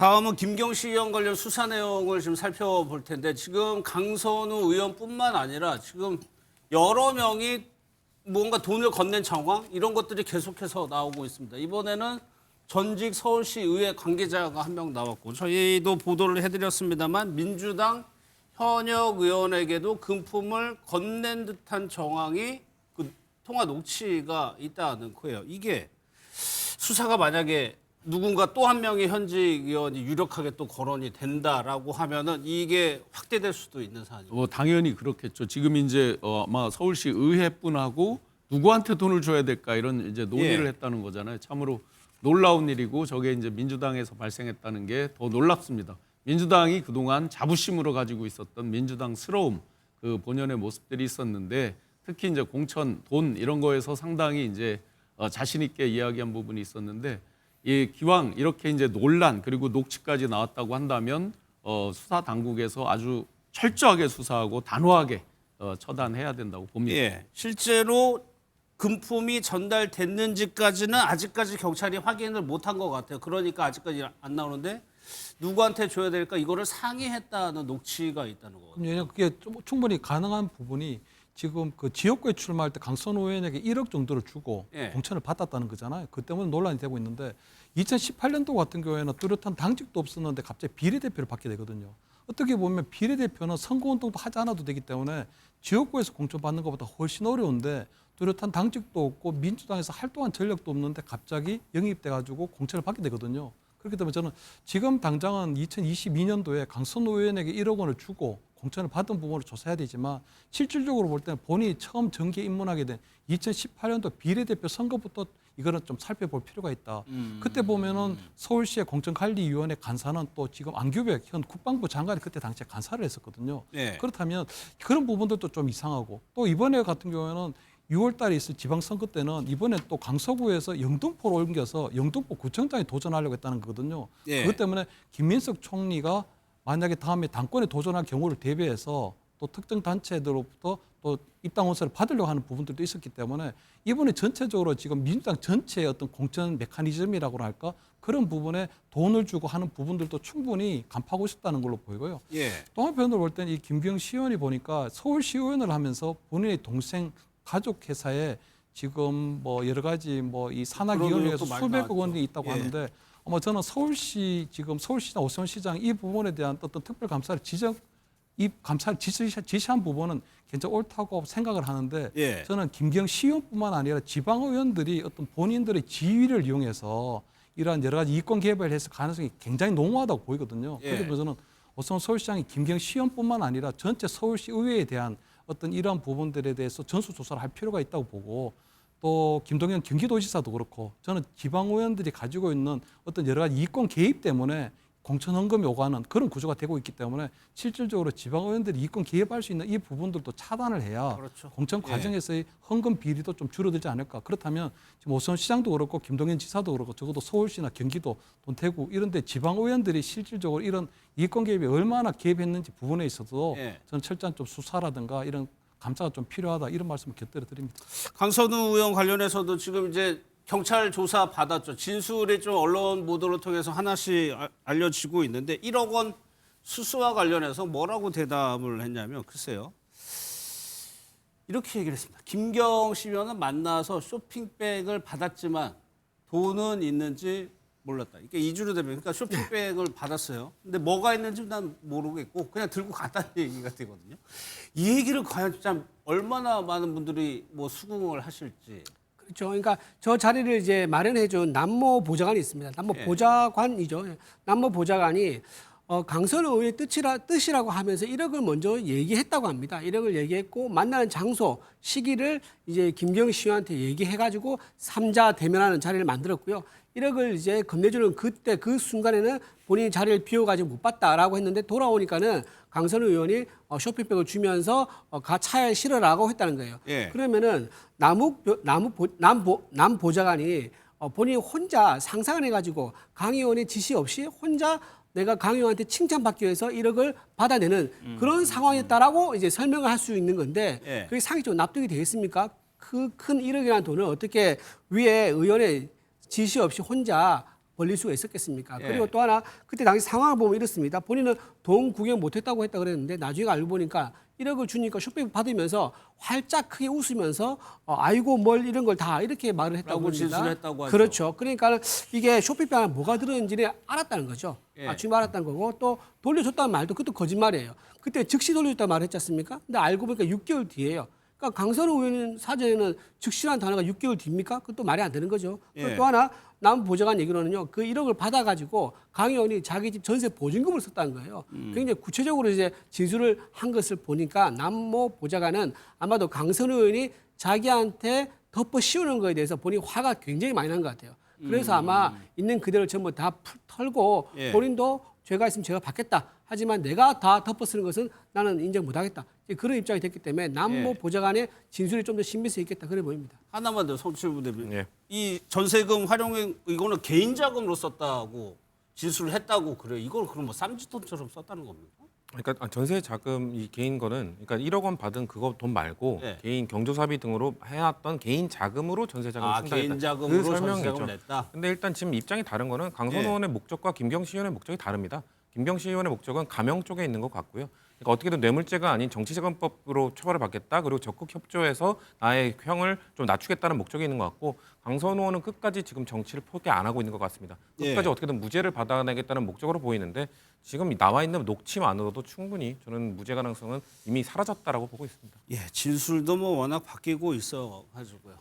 다음은 김경식 의원 관련 수사 내용을 좀 살펴볼 텐데 지금 강선우 의원뿐만 아니라 지금 여러 명이 뭔가 돈을 건넨 정황 이런 것들이 계속해서 나오고 있습니다. 이번에는 전직 서울시 의회 관계자가 한 명 나왔고 저희도 보도를 해드렸습니다만 민주당 현역 의원에게도 금품을 건넨 듯한 정황이 그 통화 녹취가 있다는 거예요. 이게 수사가 만약에 누군가 또 한 명의 현직 의원이 유력하게 또 거론이 된다라고 하면은 이게 확대될 수도 있는 사안이죠. 당연히 그렇겠죠. 지금 이제 아마 서울시 의회뿐하고 누구한테 돈을 줘야 될까 이런 이제 논의를 했다는 거잖아요. 참으로 놀라운 일이고 저게 이제 민주당에서 발생했다는 게 더 놀랍습니다. 민주당이 그동안 자부심으로 가지고 있었던 민주당스러움 그 본연의 모습들이 있었는데 특히 이제 공천 돈 이런 거에서 상당히 이제 자신 있게 이야기한 부분이 있었는데 이 기왕 이렇게 이제 논란 그리고 녹취까지 나왔다고 한다면 수사 당국에서 아주 철저하게 수사하고 단호하게 처단해야 된다고 봅니다. 예, 실제로 금품이 전달됐는지까지는 아직까지 경찰이 확인을 못한 것 같아요. 그러니까 아직까지 안 나오는데 누구한테 줘야 될까 이거를 상의했다는 녹취가 있다는 거거든요. 왜냐하면 그게 좀 충분히 가능한 부분이 지금 그 지역구에 출마할 때 강선우 의원에게 1억 정도를 주고 공천을 받았다는 거잖아요. 그 때문에 논란이 되고 있는데 2018년도 같은 경우에는 뚜렷한 당직도 없었는데 갑자기 비례대표를 받게 되거든요. 어떻게 보면 비례대표는 선거운동도 하지 않아도 되기 때문에 지역구에서 공천 받는 것보다 훨씬 어려운데 뚜렷한 당직도 없고 민주당에서 활동한 전력도 없는데 갑자기 영입돼가지고 공천을 받게 되거든요. 그렇기 때문에 저는 지금 당장은 2022년도에 강선우 의원에게 1억 원을 주고 공천을 받은 부분을 조사해야 되지만 실질적으로 볼 때는 본인이 처음 정계에 입문하게 된 2018년도 비례대표 선거부터 이거는 좀 살펴볼 필요가 있다. 그때 보면은 서울시의 공천관리위원회 간사는 또 지금 안규백 현 국방부 장관이 그때 당시에 간사를 했었거든요. 그렇다면 그런 부분들도 좀 이상하고 또 이번에 같은 경우에는 6월 달에 있을 지방선거 때는 이번에 또 강서구에서 영등포로 옮겨서 영등포 구청장에 도전하려고 했다는 거거든요. 그것 때문에 김민석 총리가 만약에 다음에 당권에 도전할 경우를 대비해서 또 특정 단체들로부터 또 입당 원서를 받으려고 하는 부분들도 있었기 때문에 이번에 전체적으로 지금 민주당 전체의 어떤 공천 메커니즘이라고 할까 그런 부분에 돈을 주고 하는 부분들도 충분히 간파하고 있었다는 걸로 보이고요. 또 한편으로 볼 때는 이 김경식 의원이 보니까 서울시 의원을 하면서 본인의 동생 가족 회사에 지금 뭐 여러 가지 뭐 이 산하기관에서 수백억 원이 있다고 하는데 아마 저는 서울시 지금 서울시장 오세훈 시장 이 부분에 대한 어떤 특별 감사를 이 감사를 지시한 부분은 굉장히 옳다고 생각을 하는데 저는 김경식 의원뿐만 아니라 지방 의원들이 어떤 본인들의 지위를 이용해서 이러한 여러 가지 이권 개입을 했을 가능성이 굉장히 농후하다고 보이거든요. 그래서 저는 오세훈 서울시장이 김경식 의원뿐만 아니라 전체 서울시 의회에 대한 어떤 이러한 부분들에 대해서 전수조사를 할 필요가 있다고 보고 또 김동연 경기도지사도 그렇고 저는 지방의원들이 가지고 있는 어떤 여러 가지 이권 개입 때문에 공천 헌금이 오가는 그런 구조가 되고 있기 때문에 실질적으로 지방의원들이 이권 개입할 수 있는 이 부분들도 차단을 해야 공천 과정에서의 헌금 비리도 좀 줄어들지 않을까. 그렇다면 지금 오세훈 시장도 그렇고 김동연 지사도 그렇고 적어도 서울시나 경기도 또 대구 이런 데 지방의원들이 실질적으로 이런 이권 개입에 얼마나 개입했는지 부분에 있어서도 저는 철저한 좀 수사라든가 이런 감사가 좀 필요하다 이런 말씀을 곁들여 드립니다. 강선우 의원 관련해서도 지금 이제 경찰 조사 받았죠. 진술이 좀 언론 보도를 통해서 하나씩 알려지고 있는데 1억 원 수수와 관련해서 뭐라고 대답을 했냐면 글쎄요. 이렇게 얘기를 했습니다. 김경식 의원은 만나서 쇼핑백을 받았지만 돈은 있는지 몰랐다. 이게 이주로 되면 그러니까 쇼핑백을 받았어요. 근데 뭐가 있는지 난 모르겠고 그냥 들고 갔다는 얘기가 되거든요. 이 얘기를 과연 참 얼마나 많은 분들이 뭐 수긍을 하실지. 그렇죠. 그러니까 저 자리를 이제 마련해준 남모 보좌관이 있습니다. 남모 보좌관이죠. 남모 보좌관이 강선우 의원의 뜻이라고 하면서 1억을 먼저 얘기했다고 합니다. 1억을 얘기했고 만나는 장소, 시기를 이제 김경식 의원한테 얘기해가지고 3자 대면하는 자리를 만들었고요. 1억을 이제 건네주는 그때 그 순간에는 본인이 자리를 비워가지고 못 봤다라고 했는데 돌아오니까는 강선우 의원이 쇼핑백을 주면서 가 차에 실으라고 했다는 거예요. 그러면은 남 보좌관이 본인이 혼자 상상을 해가지고 강 의원의 지시 없이 혼자 내가 강 의원한테 칭찬받기 위해서 1억을 받아내는 그런 상황이었다라고 이제 설명을 할 수 있는 건데 그게 상식적으로 납득이 되겠습니까? 그 큰 1억이라는 돈을 어떻게 위에 의원의 지시 없이 혼자 벌릴 수가 있었겠습니까? 예. 그리고 또 하나 그때 당시 상황을 보면 이렇습니다. 본인은 돈 구경 못했다고 했다 그랬는데 나중에 알고 보니까 1억을 주니까 쇼핑 받으면서 활짝 크게 웃으면서 아이고 뭘 이런 걸 다 이렇게 말을 했다고 라고 합니다. 진술했다고 하죠. 그렇죠. 그러니까 이게 쇼핑백에 안에 뭐가 들었는지를 알았다는 거죠. 예. 아침에 알았다는 거고 또 돌려줬다는 말도 그것도 거짓말이에요. 그때 즉시 돌려줬다는 말을 했지 않습니까? 근데 알고 보니까 6개월 뒤에요. 그러니까 강선우 의원 사전에는 즉시라는 단어가 6개월 뒤입니까? 그것도 말이 안 되는 거죠. 예. 그리고 또 하나 남 보좌관 얘기로는요. 그 1억을 받아가지고 강 의원이 자기 집 전세 보증금을 썼다는 거예요. 굉장히 구체적으로 이제 진술을 한 것을 보니까 남모 보좌관은 아마도 강선우 의원이 자기한테 덮어 씌우는 거에 대해서 본인이 화가 굉장히 많이 난 것 같아요. 그래서 아마 있는 그대로 전부 다 털고 예. 본인도 죄가 있으면 제가 받겠다. 하지만 내가 다 덮어 쓰는 것은 나는 인정 못하겠다. 이제 그런 입장이 됐기 때문에 남모 예. 보좌관의 진술이 좀 더 신빙성 있겠다. 그래 보입니다. 하나만 더 성칠부 대변인. 예. 이 전세금 활용액 이거는 개인 자금으로 썼다고 진술을 했다고 그래요. 이걸 그럼 뭐 쌈짓돈처럼 썼다는 겁니까? 그러니까 전세 자금 이 개인 거는 그러니까 1억 원 받은 그거 돈 말고 네. 개인 경조사비 등으로 해놨던 개인 자금으로 전세 자금을 아, 충당했다. 개인 자금으로 그 설명이죠. 전세자금을 냈다. 근데 일단 지금 입장이 다른 거는 강선호 예. 의원의 목적과 김경시 의원의 목적이 다릅니다. 김경시 의원의 목적은 감형 쪽에 있는 것 같고요. 그러니까 어떻게든 뇌물죄가 아닌 정치자금법으로 처벌을 받겠다. 그리고 적극 협조해서 나의 형을 좀 낮추겠다는 목적이 있는 것 같고 강선호 의원은 끝까지 지금 정치를 포기 안 하고 있는 것 같습니다. 끝까지 예. 어떻게든 무죄를 받아내겠다는 목적으로 보이는데 지금 나와 있는 녹취만으로도 충분히 저는 무죄 가능성은 이미 사라졌다라고 보고 있습니다. 예, 진술도 뭐 워낙 바뀌고 있어 가지고요.